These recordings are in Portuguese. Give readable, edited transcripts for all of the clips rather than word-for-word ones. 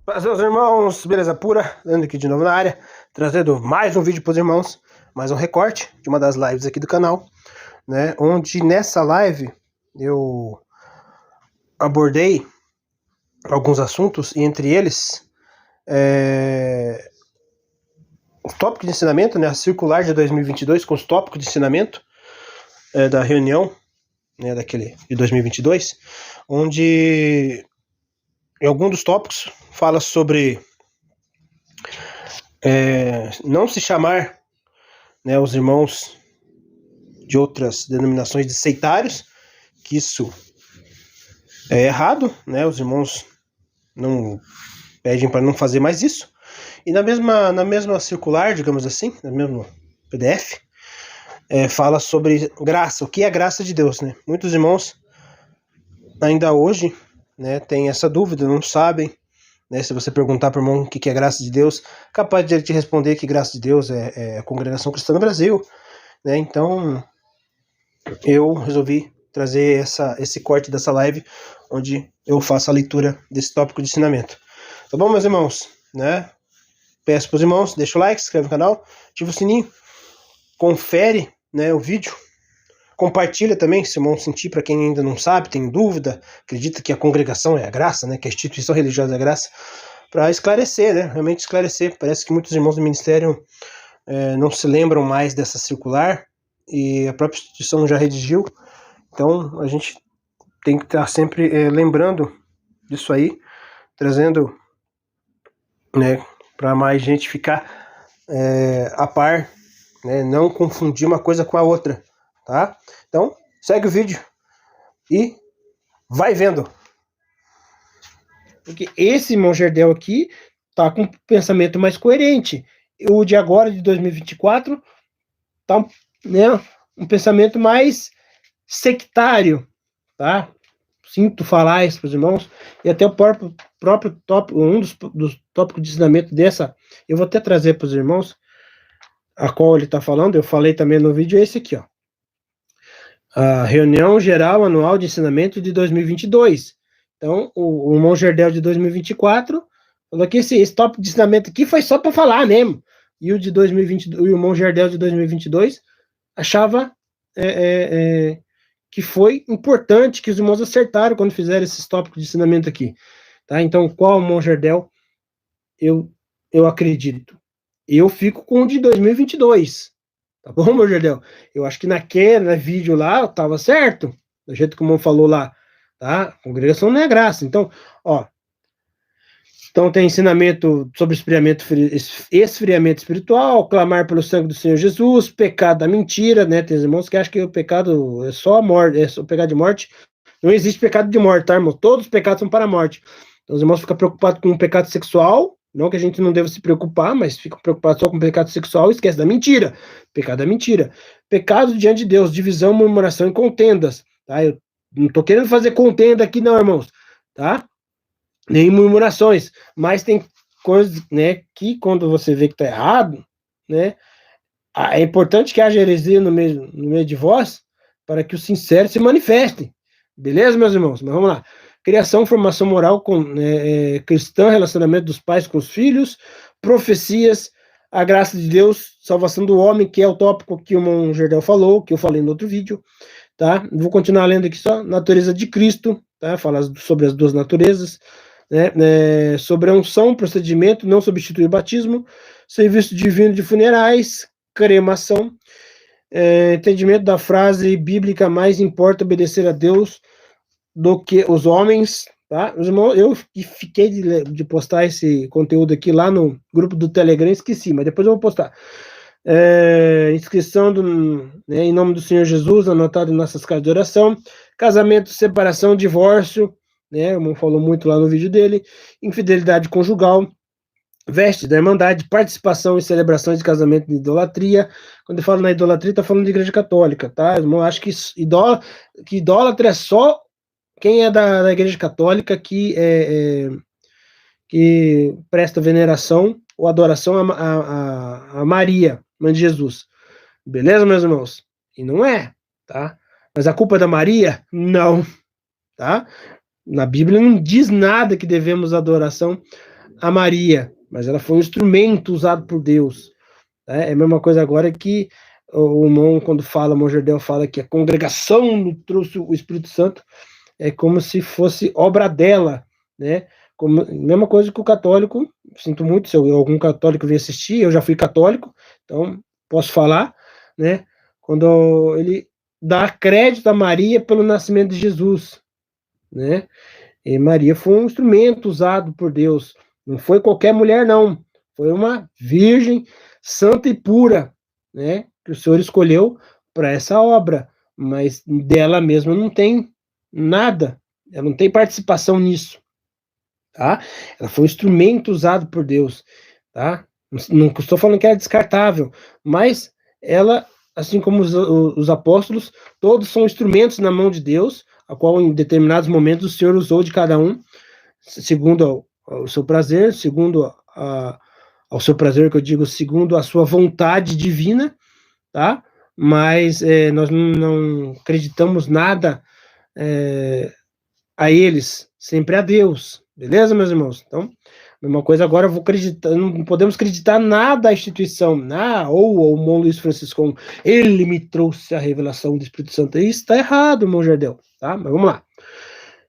Fala, meus irmãos, beleza pura? Andando aqui de novo na área, trazendo mais um vídeo para os irmãos, mais um recorte de uma das lives aqui do canal, né? Onde nessa live eu abordei alguns assuntos e entre eles o tópico de ensinamento, né? A circular de 2022 com os tópicos de ensinamento da reunião, né? Daquele de 2022, onde em algum dos tópicos fala sobre não se chamar, né, os irmãos de outras denominações de sectários, que isso é errado, né? Os irmãos não pedem para não fazer mais isso. E na mesma circular, digamos assim, no mesmo PDF, fala sobre graça, o que é a graça de Deus, né? Muitos irmãos ainda hoje, né, têm essa dúvida, não sabem, né? Se você perguntar para o irmão o que é graça de Deus, capaz de ele te responder que graça de Deus é a Congregação Cristã no Brasil, né? Então eu resolvi trazer esse corte dessa live, onde eu faço a leitura desse tópico de ensinamento. Tá bom, meus irmãos? Né? Peço para os irmãos, deixa o like, se inscreve no canal, ativa o sininho, confere, né, o vídeo, compartilha também, se o irmão sentir, para quem ainda não sabe, tem dúvida, acredita que a congregação é a graça, né, que a instituição religiosa é a graça, para esclarecer, né, realmente esclarecer. Parece que muitos irmãos do ministério não se lembram mais dessa circular, e a própria instituição já redigiu, então a gente tem que estar sempre lembrando disso aí, trazendo, né, para mais gente ficar a par, né, não confundir uma coisa com a outra, tá? Então, segue o vídeo e vai vendo. Porque esse irmão Gerdel aqui tá com um pensamento mais coerente. O de agora, de 2024, tá, né, um pensamento mais sectário, tá? Sinto falar isso para os irmãos, e até o próprio tópico, um dos tópicos de ensinamento dessa, eu vou até trazer para os irmãos, a qual ele está falando, eu falei também no vídeo, é esse aqui, ó. A reunião geral anual de ensinamento de 2022. Então, o irmão Gerdel de 2024 falou que esse tópico de ensinamento aqui foi só para falar mesmo. E o de 2020, o irmão Gerdel de 2022 achava que foi importante, que os irmãos acertaram quando fizeram esses tópicos de ensinamento aqui. Tá? Então, qual irmão Gerdel eu acredito? Eu fico com o de 2022. Tá bom, meu Gerdel? Eu acho que naquele vídeo lá estava certo, do jeito que o irmão falou lá, tá? A congregação não é graça. Então, ó, então tem ensinamento sobre esfriamento espiritual, clamar pelo sangue do Senhor Jesus, pecado da mentira, né? Tem irmãos que acham que o pecado é só a morte, é só o pecado de morte. Não existe pecado de morte, tá, irmão? Todos os pecados são para a morte. Então os irmãos ficam preocupados com o pecado sexual, não que a gente não deva se preocupar, mas ficam preocupados só com o pecado sexual e esquece da mentira. Pecado da mentira. Pecado diante de Deus, divisão, murmuração e contendas, tá? Eu não tô querendo fazer contenda aqui não, irmãos, tá? Nem murmurações, mas tem coisas, né, que quando você vê que tá errado, né, é importante que haja heresia no meio de vós, para que os sinceros se manifestem. Beleza, meus irmãos? Mas vamos lá. Criação, formação moral cristã, relacionamento dos pais com os filhos, profecias, a graça de Deus, salvação do homem, que é o tópico que o irmão Gerdel falou, que eu falei no outro vídeo, tá? Vou continuar lendo aqui só. Natureza de Cristo, tá? Fala sobre as duas naturezas, né? Sobre a unção, procedimento, não substituir o batismo, serviço divino de funerais, cremação, entendimento da frase bíblica, mais importa obedecer a Deus do que os homens, tá? Eu fiquei de postar esse conteúdo aqui lá no grupo do Telegram, esqueci, mas depois eu vou postar. Inscrição em nome do Senhor Jesus, anotado em nossas casas de oração, casamento, separação, divórcio, né? O irmão falou muito lá no vídeo dele, infidelidade conjugal, veste da irmandade, participação em celebrações de casamento de idolatria. Quando eu falo na idolatria, tá falando de igreja católica, tá? Eu acho que idólatra é só quem é da igreja católica que presta veneração ou adoração a Maria, mãe de Jesus. Beleza, meus irmãos? E não é, tá? Mas a culpa é da Maria? Não, tá? Na Bíblia não diz nada que devemos adoração a Maria, mas ela foi um instrumento usado por Deus. É a mesma coisa agora que o irmão, quando fala, o irmão Jardel fala que a congregação trouxe o Espírito Santo, é como se fosse obra dela, né? Como, mesma coisa que o católico, sinto muito se algum católico vir assistir, eu já fui católico, então posso falar, né? Quando ele dá crédito a Maria pelo nascimento de Jesus, né? E Maria foi um instrumento usado por Deus, não foi qualquer mulher, não, foi uma virgem santa e pura, né? Que o Senhor escolheu para essa obra, mas dela mesma não tem nada, ela não tem participação nisso, tá? Ela foi um instrumento usado por Deus, tá? Não estou falando que era descartável, mas ela, assim como os apóstolos, todos são instrumentos na mão de Deus, a qual em determinados momentos o Senhor usou de cada um, segundo ao seu prazer, segundo ao seu prazer, que eu digo, segundo a sua vontade divina, tá? Mas nós não acreditamos nada a eles, sempre a Deus, beleza, meus irmãos? Então, mesma coisa agora, eu vou acreditar, não podemos acreditar nada à instituição, ou ao irmão Luiz Francisco, ele me trouxe a revelação do Espírito Santo. Isso está errado, irmão Jardel, tá? Mas vamos lá.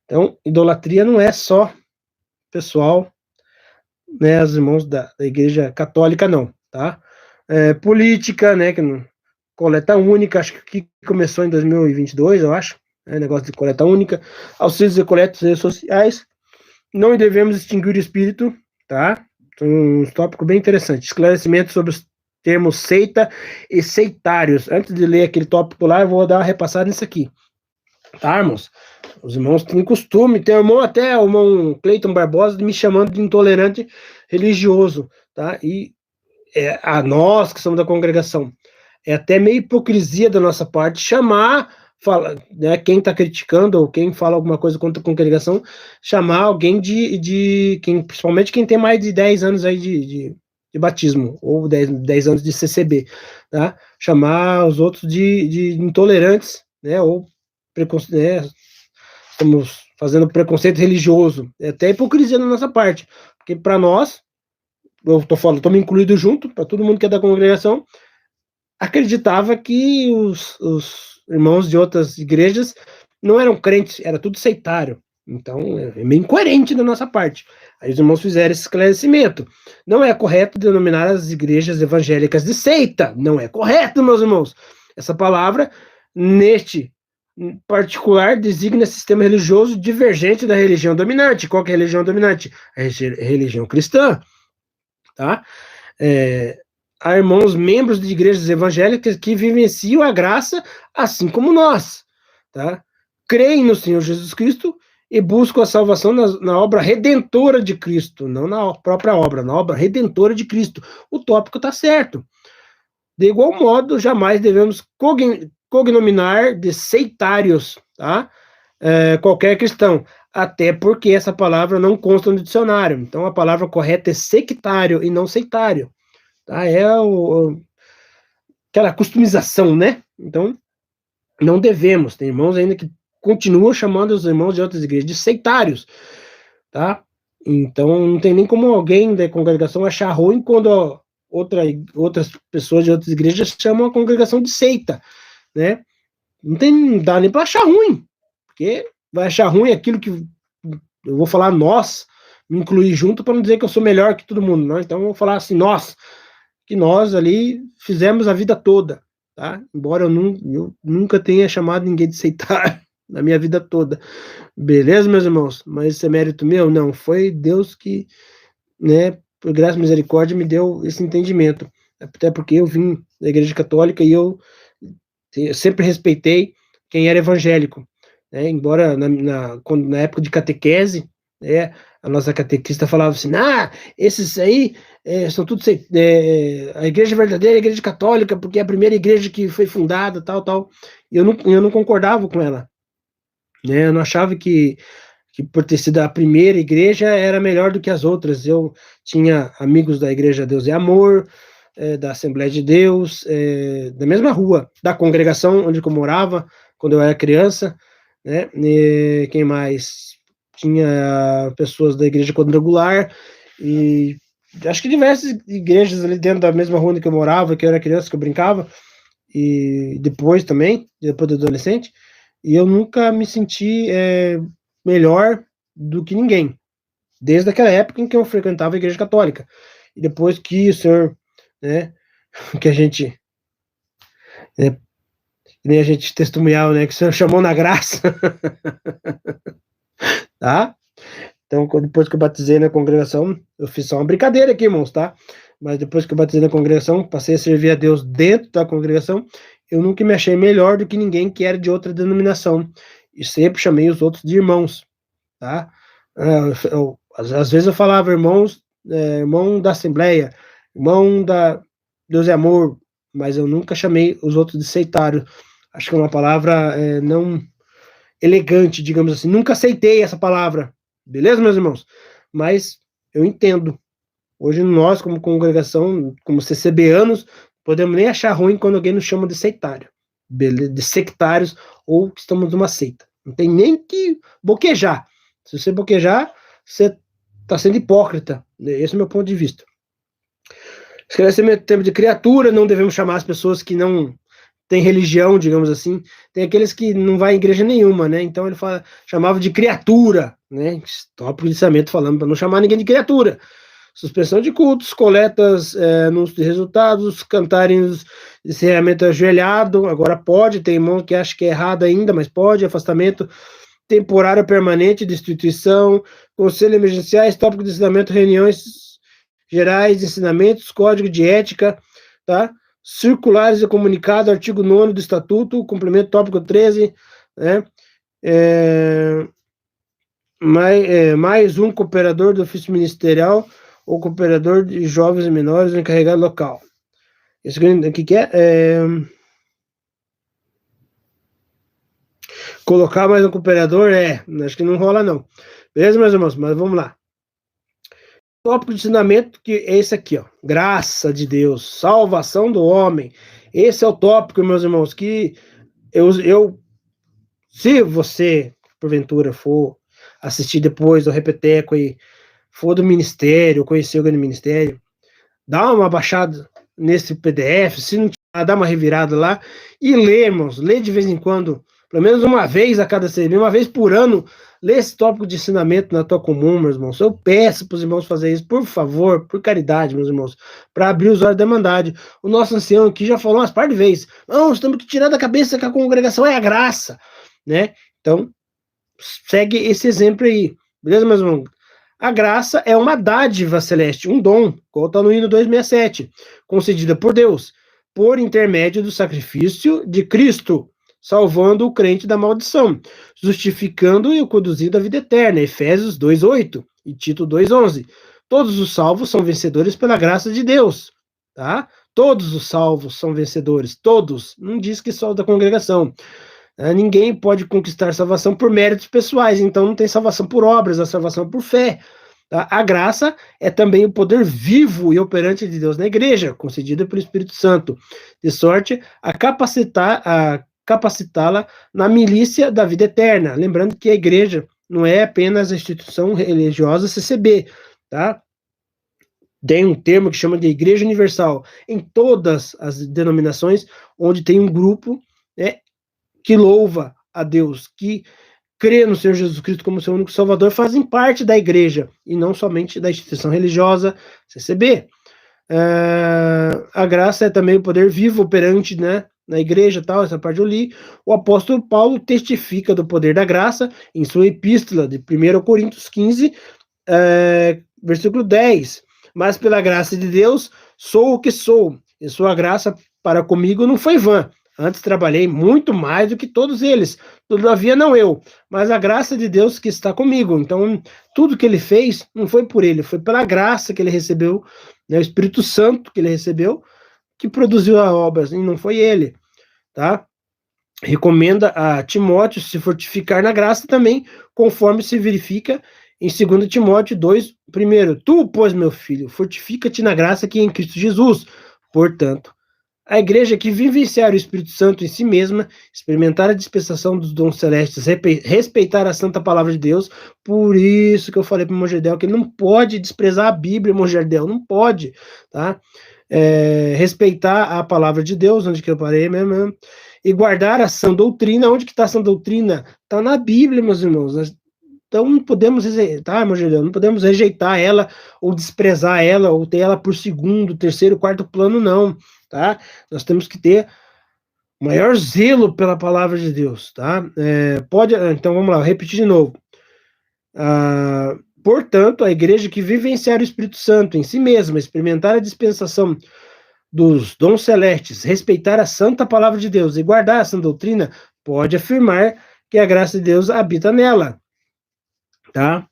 Então, idolatria não é só pessoal, né, os irmãos da Igreja Católica, não, tá? Política, né, que não, coleta única, acho que começou em 2022, eu acho, negócio de coleta única, auxílios e coletas redes sociais, não devemos extinguir o espírito, tá? Um tópico bem interessante, esclarecimento sobre os termos seita e seitários. Antes de ler aquele tópico lá, eu vou dar uma repassada nisso aqui, tá, irmãos? Os irmãos têm costume, tem irmão, até o irmão Cleiton Barbosa me chamando de intolerante religioso, tá? E a nós que somos da congregação, é até meio hipocrisia da nossa parte chamar, né, quem está criticando ou quem fala alguma coisa contra a congregação, chamar alguém principalmente quem tem mais de 10 anos aí de batismo, ou 10 anos de CCB, tá? Chamar os outros de intolerantes, né, ou estamos fazendo preconceito religioso, é até hipocrisia da nossa parte, porque para nós, eu estou me incluído junto, para todo mundo que é da congregação, acreditava que os irmãos de outras igrejas não eram crentes, era tudo sectário. Então, é meio incoerente da nossa parte. Aí os irmãos fizeram esse esclarecimento. Não é correto denominar as igrejas evangélicas de seita. Não é correto, meus irmãos. Essa palavra, neste particular, designa sistema religioso divergente da religião dominante. Qual que é a religião dominante? A religião cristã. Tá? Há irmãos membros de igrejas evangélicas que vivenciam a graça assim como nós, tá? Creem no Senhor Jesus Cristo e buscam a salvação na obra redentora de Cristo, não na própria obra, na obra redentora de Cristo. O tópico está certo. De igual modo, jamais devemos cognominar de seitários, tá? Qualquer cristão, até porque essa palavra não consta no dicionário. Então, a palavra correta é sectário e não seitário. Tá? Aquela customização, né? Então, não devemos. Tem irmãos ainda que continuam chamando os irmãos de outras igrejas de sectários, tá? Então, não tem nem como alguém da congregação achar ruim quando outras pessoas de outras igrejas chamam a congregação de seita, né? Não dá nem para achar ruim, porque vai achar ruim aquilo que eu vou falar nós, me incluir junto para não dizer que eu sou melhor que todo mundo, não? Então, eu vou falar assim, nós, que nós ali fizemos a vida toda, tá? Embora eu nunca tenha chamado ninguém de sectário na minha vida toda. Beleza, meus irmãos? Mas isso é mérito meu? Não, foi Deus que, né, por graça e misericórdia, me deu esse entendimento. Até porque eu vim da igreja católica e eu sempre respeitei quem era evangélico, né? Embora na época de catequese, né, a nossa catequista falava assim, esses aí são tudo a igreja verdadeira é a igreja católica, porque é a primeira igreja que foi fundada, tal, e eu não concordava com ela, né? Eu não achava que por ter sido a primeira igreja era melhor do que as outras. Eu tinha amigos da igreja Deus é Amor, da Assembleia de Deus, da mesma rua, da congregação onde eu morava, quando eu era criança, né? E quem mais? Tinha pessoas da igreja quadrangular, E acho que diversas igrejas ali dentro da mesma rua que eu morava, que eu era criança, que eu brincava, e depois também, depois do adolescente, e eu nunca me senti melhor do que ninguém, desde aquela época em que eu frequentava a igreja católica. E depois que o senhor, né, que a gente, né, nem a gente testemunhava, né, que o senhor chamou na graça, tá? Então, depois que eu batizei na congregação, eu fiz só uma brincadeira aqui, irmãos, tá? Mas depois que eu batizei na congregação, passei a servir a Deus dentro da congregação, eu nunca me achei melhor do que ninguém que era de outra denominação. E sempre chamei os outros de irmãos, tá? Às vezes eu falava irmãos, irmão da Assembleia, irmão da Deus é Amor, mas eu nunca chamei os outros de sectário. Acho que é uma palavra não elegante, digamos assim. Nunca aceitei essa palavra. Beleza, meus irmãos? Mas eu entendo. Hoje nós, como congregação, como CCBanos, podemos nem achar ruim quando alguém nos chama de sectário. De sectários ou que estamos numa seita. Não tem nem que boquejar. Se você boquejar, você está sendo hipócrita. Esse é o meu ponto de vista. Esclarecimento tempo de criatura, não devemos chamar as pessoas que não têm religião, digamos assim. Tem aqueles que não vai em igreja nenhuma, né? Então ele chamava de criatura, né? Tópico de ensinamento falando para não chamar ninguém de criatura. Suspensão de cultos, coletas nos resultados, cantarem encerramento ajoelhado, agora pode, tem irmão que acha que é errado ainda, mas pode, afastamento temporário permanente, destituição, conselho emergenciais, tópico de ensinamento, reuniões gerais, ensinamentos, código de ética, tá? Circulares de comunicado, artigo 9º do Estatuto, complemento tópico 13, né? Mais um cooperador do ofício ministerial ou cooperador de jovens e menores encarregado local. Esse aqui que colocar mais um cooperador, acho que não rola não. Beleza, meus irmãos? Mas vamos lá. Tópico de ensinamento que é esse aqui, ó. Graça de Deus, salvação do homem. Esse é o tópico, meus irmãos, que se você, porventura, for assistir depois do Repeteco e for do ministério, conhecer o grande ministério, dá uma baixada nesse PDF, se não tiver, dá uma revirada lá e lê, irmãos, lê de vez em quando, pelo menos uma vez a cada semana, uma vez por ano, lê esse tópico de ensinamento na tua comum, meus irmãos. Eu peço para os irmãos fazerem isso, por favor, por caridade, meus irmãos, para abrir os olhos da irmandade. O nosso ancião aqui já falou umas par de vezes, não, temos que tirar da cabeça que a congregação é a graça, né? Então, segue esse exemplo aí, beleza, meus irmãos? A graça é uma dádiva celeste, um dom, como está no hino 267, concedida por Deus, por intermédio do sacrifício de Cristo, salvando o crente da maldição, justificando e o conduzindo à vida eterna, Efésios 2:8 e Tito 2:11. Todos os salvos são vencedores pela graça de Deus, tá? Todos os salvos são vencedores, todos, não diz que só da congregação. Ninguém pode conquistar salvação por méritos pessoais, então não tem salvação por obras, a salvação é por fé. Tá? A graça é também o poder vivo e operante de Deus na igreja, concedida pelo Espírito Santo, de sorte a capacitá-la na milícia da vida eterna. Lembrando que a igreja não é apenas a instituição religiosa CCB, tá? Tem um termo que chama de Igreja Universal. Em todas as denominações onde tem um grupo, né, que louva a Deus, que crê no Senhor Jesus Cristo como seu único Salvador, fazem parte da igreja, e não somente da instituição religiosa CCB. A graça é também o poder vivo, operante, né, na igreja, tal, essa parte eu li. O apóstolo Paulo testifica do poder da graça em sua epístola de 1 Coríntios 15, versículo 10. Mas pela graça de Deus, sou o que sou, e sua graça para comigo não foi vã. Antes trabalhei muito mais do que todos eles. Todavia não eu, mas a graça de Deus que está comigo. Então, tudo que ele fez não foi por ele, foi pela graça que ele recebeu, né, o Espírito Santo que ele recebeu, que produziu a obra, e não foi ele, tá? Recomenda a Timóteo se fortificar na graça também, conforme se verifica em 2 Timóteo 2, primeiro, tu, pois, meu filho, fortifica-te na graça que é em Cristo Jesus. Portanto, A igreja que vivenciar o Espírito Santo em si mesma, experimentar a dispensação dos dons celestes, respeitar a santa palavra de Deus. Por isso que eu falei para o irmão Gerdel que ele não pode desprezar a Bíblia, irmão Gerdel, não pode, tá? Respeitar a palavra de Deus, onde que eu parei mesmo, e guardar a sã doutrina. Onde que está a sã doutrina? Está na Bíblia, meus irmãos. Então não podemos rejeitar, irmão Gerdel, não podemos rejeitar ela, ou desprezar ela, ou ter ela por segundo, terceiro, quarto plano, não. Tá? Nós temos que ter maior zelo pela palavra de Deus, tá? Então vamos lá, vou repetir de novo. Portanto, a igreja que vivenciar o Espírito Santo em si mesma, experimentar a dispensação dos dons celestes, respeitar a santa palavra de Deus e guardar essa doutrina, pode afirmar que a graça de Deus habita nela, tá?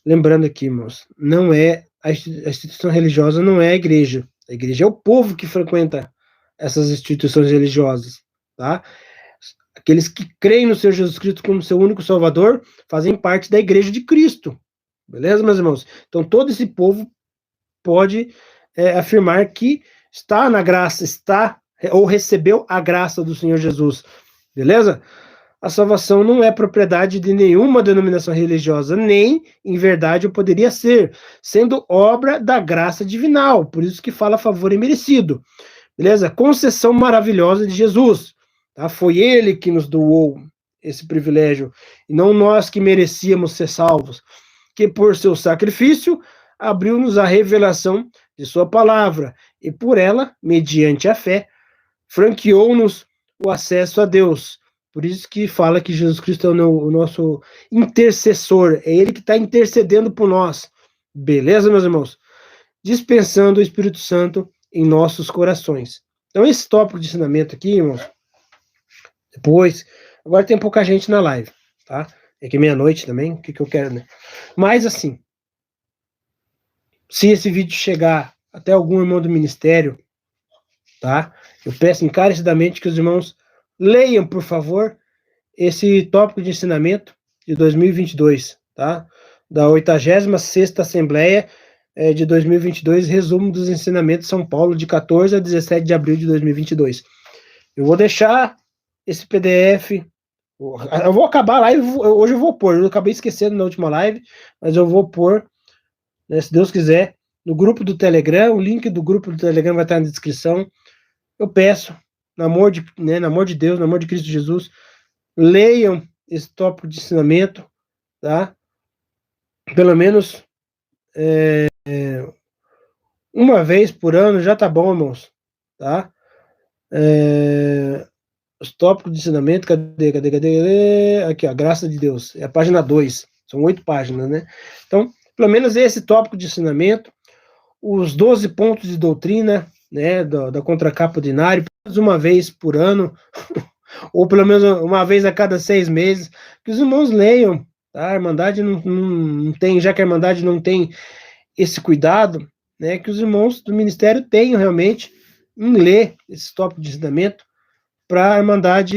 Lembrando aqui, irmãos, não é a instituição religiosa, não é a igreja. A igreja é o povo que frequenta essas instituições religiosas, tá? Aqueles que creem no Senhor Jesus Cristo como seu único Salvador fazem parte da igreja de Cristo, beleza, meus irmãos? Então, todo esse povo pode afirmar que está na graça, ou recebeu a graça do Senhor Jesus, beleza? A salvação não é propriedade de nenhuma denominação religiosa, nem, em verdade, poderia ser, sendo obra da graça divinal, por isso que fala favor imerecido, beleza? Concessão maravilhosa de Jesus, tá? Foi ele que nos doou esse privilégio, e não nós que merecíamos ser salvos, que por seu sacrifício abriu-nos a revelação de sua palavra, e por ela, mediante a fé, franqueou-nos o acesso a Deus. Por isso que fala que Jesus Cristo é o nosso intercessor, é ele que está intercedendo por nós. Beleza, meus irmãos? Dispensando o Espírito Santo em nossos corações. Então, esse tópico de ensinamento aqui, irmãos, depois, agora tem pouca gente na live, tá? É que meia-noite também, o que eu quero, né? Mas, assim, se esse vídeo chegar até algum irmão do ministério, tá? Eu peço encarecidamente que os irmãos leiam, por favor, esse tópico de ensinamento de 2022, tá? Da 86ª Assembleia de 2022, resumo dos ensinamentos de São Paulo, de 14 a 17 de abril de 2022. Eu vou deixar esse PDF, eu vou acabar a live, hoje eu vou pôr, eu acabei esquecendo na última live, mas eu vou pôr, né, se Deus quiser, no grupo do Telegram, o link do grupo do Telegram vai estar na descrição. Eu peço, no amor de Deus, no amor de Cristo Jesus, leiam esse tópico de ensinamento, tá? Pelo menos uma vez por ano já tá bom, irmãos, tá? Os tópicos de ensinamento, cadê? Aqui, ó, graça de Deus, é a página 2, são 8 páginas, né? Então, pelo menos esse tópico de ensinamento, os 12 pontos de doutrina, né, da contracapa ordinária, uma vez por ano, ou pelo menos uma vez a cada 6 meses, que os irmãos leiam, tá? A Irmandade não tem, já que a Irmandade não tem esse cuidado, né, que os irmãos do ministério tenham realmente em ler esse tópico de ensinamento, para a Irmandade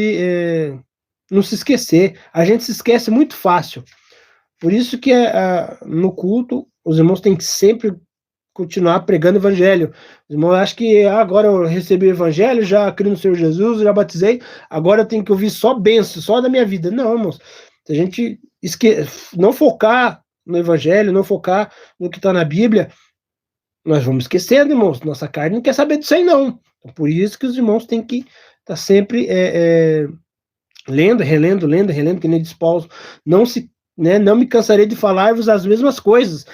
não se esquecer. A gente se esquece muito fácil, por isso que no culto, os irmãos têm que sempre continuar pregando o evangelho. Os irmãos acham que agora eu recebi o evangelho, já criei no Senhor Jesus, já batizei, agora eu tenho que ouvir só bênção, só da minha vida. Não, irmãos, se a gente não focar no evangelho, não focar no que está na Bíblia, nós vamos esquecendo, irmãos, nossa carne não quer saber disso aí, não. Então, por isso que os irmãos têm que estar sempre lendo, relendo, que nem diz Paulo, não me cansarei de falar-vos as mesmas coisas,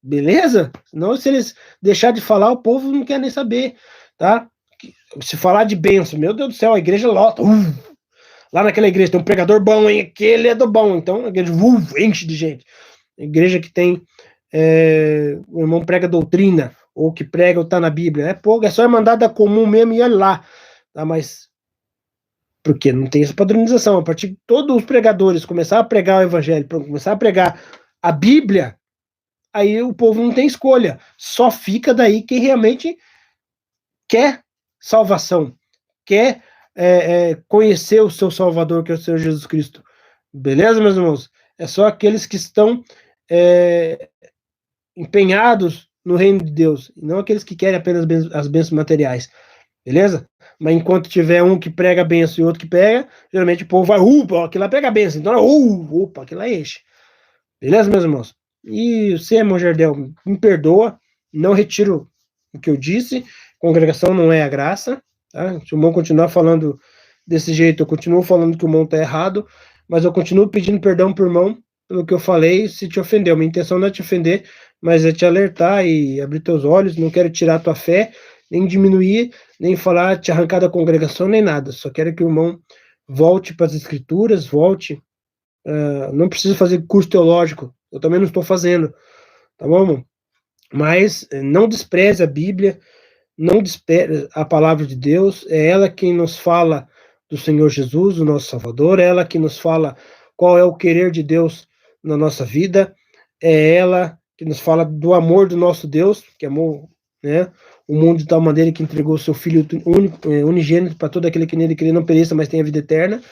beleza? Senão, se eles deixarem de falar, o povo não quer nem saber, tá? Se falar de bênção, meu Deus do céu, a igreja lota, lá naquela igreja tem um pregador bom, hein? Aquele é do bom, então a igreja enche de gente. A igreja que tem o irmão prega doutrina, ou que prega ou tá na Bíblia, é pouco, é só Irmandade comum mesmo, e olha lá, tá? Mas porque não tem essa padronização. A partir de todos os pregadores começar a pregar o evangelho, começar a pregar a Bíblia, aí o povo não tem escolha. Só fica daí quem realmente quer salvação, quer conhecer o seu Salvador, que é o Senhor Jesus Cristo. Beleza, meus irmãos? É só aqueles que estão empenhados no reino de Deus, e não aqueles que querem apenas as bênçãos materiais. beleza? Mas enquanto tiver um que prega a benção e outro que pega, geralmente o povo vai, aquilo lá pega a benção, então, opa, aquilo lá enche. Beleza, meus irmãos? E você, irmão Jardel, me perdoa, não retiro o que eu disse, congregação não é a graça, tá? Se o irmão continuar falando desse jeito, eu continuo falando que o irmão está errado, mas eu continuo pedindo perdão pro irmão pelo que eu falei, se te ofendeu. Minha intenção não é te ofender, mas é te alertar e abrir teus olhos, não quero tirar tua fé, nem diminuir, nem falar, te arrancar da congregação, nem nada. Só quero que o irmão volte para as escrituras, volte. Não preciso fazer curso teológico, eu também não estou fazendo, tá bom, irmão? Mas não despreze a Bíblia, não despreze a palavra de Deus, é ela quem nos fala do Senhor Jesus, o nosso Salvador, é ela que nos fala qual é o querer de Deus na nossa vida, é ela que nos fala do amor do nosso Deus, que amou, né, o mundo de tal maneira que entregou o seu Filho único, unigênito para todo aquele que nele crê não pereça, mas tenha vida eterna.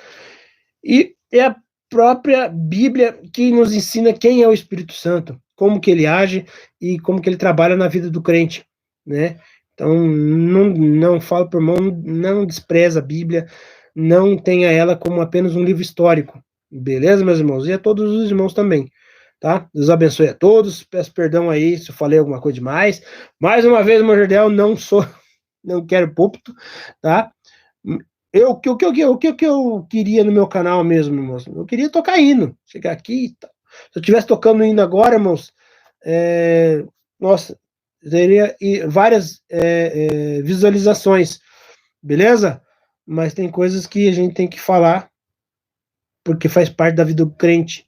E é a própria Bíblia que nos ensina quem é o Espírito Santo, como que ele age e como que ele trabalha na vida do crente, né? Então, não falo por irmão, não despreza a Bíblia, não tenha ela como apenas um livro histórico, beleza, meus irmãos? E a todos os irmãos também, tá? Deus abençoe a todos, peço perdão aí se eu falei alguma coisa demais. Mais uma vez, meu Jardel, não quero púlpito, tá? O que eu queria no meu canal mesmo, irmãos? Eu queria tocar hino, chegar aqui e tal. Se eu estivesse tocando hino agora, irmãos, nossa, teria várias visualizações, beleza? Mas tem coisas que a gente tem que falar, porque faz parte da vida do crente,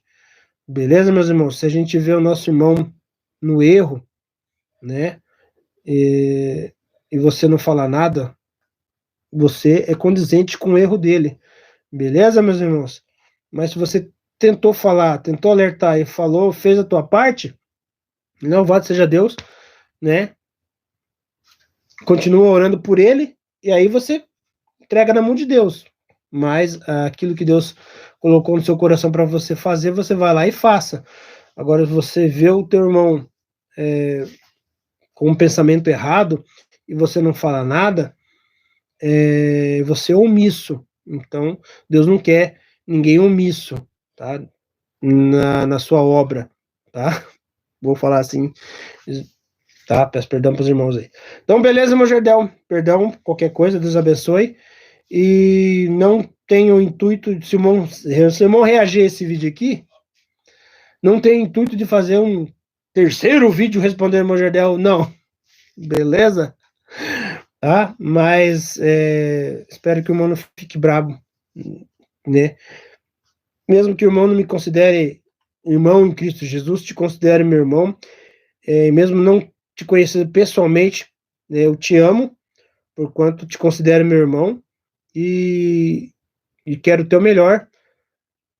beleza, meus irmãos? Se a gente vê o nosso irmão no erro, né, e você não falar nada, você é condizente com o erro dele, beleza, meus irmãos? Mas se você tentou falar, tentou alertar e falou, fez a tua parte, louvado seja Deus, né? Continua orando por ele, e aí você entrega na mão de Deus. Mas aquilo que Deus colocou no seu coração para você fazer, você vai lá e faça. Agora, se você vê o teu irmão com um pensamento errado e você não fala nada, você é omisso. Então, Deus não quer ninguém omisso, tá? Na sua obra, tá? Vou falar assim, tá? Peço perdão para os irmãos aí. Então, beleza, meu Jardel. Perdão, qualquer coisa, Deus abençoe. E não tenho intuito, se o irmão reagir a esse vídeo aqui, não tenho intuito de fazer um terceiro vídeo respondendo meu Jardel, não. Beleza? Tá? Mas espero que o irmão não fique bravo, né? Mesmo que o irmão não me considere irmão em Cristo Jesus, te considere meu irmão, mesmo não te conhecendo pessoalmente, né, eu te amo, porquanto te considero meu irmão, e quero o teu melhor,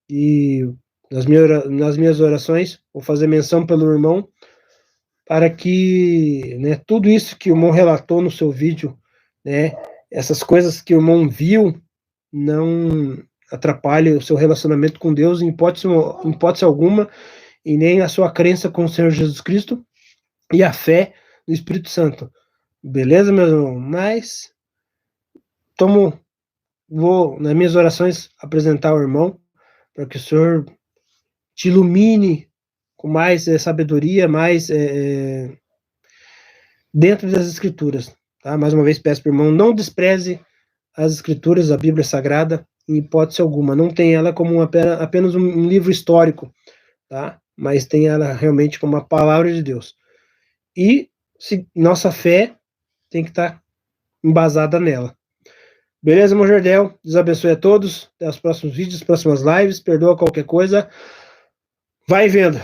e nas minhas orações vou fazer menção pelo irmão, para que, né, tudo isso que o irmão relatou no seu vídeo, né, essas coisas que o irmão viu, não atrapalhe o seu relacionamento com Deus em hipótese alguma, e nem a sua crença com o Senhor Jesus Cristo e a fé no Espírito Santo. Beleza, meu irmão? Mas vou, nas minhas orações, apresentar o irmão, para que o Senhor te ilumine com mais sabedoria, mais dentro das Escrituras. Tá? Mais uma vez, peço para o irmão, não despreze as Escrituras, a Bíblia Sagrada, em hipótese alguma. Não tem ela como apenas um livro histórico, tá? Mas tem ela realmente como a palavra de Deus. E nossa fé tem que estar embasada nela. Beleza, meu Jardel? Deus abençoe a todos. Até os próximos vídeos, próximas lives. Perdoa qualquer coisa. Vai vendo.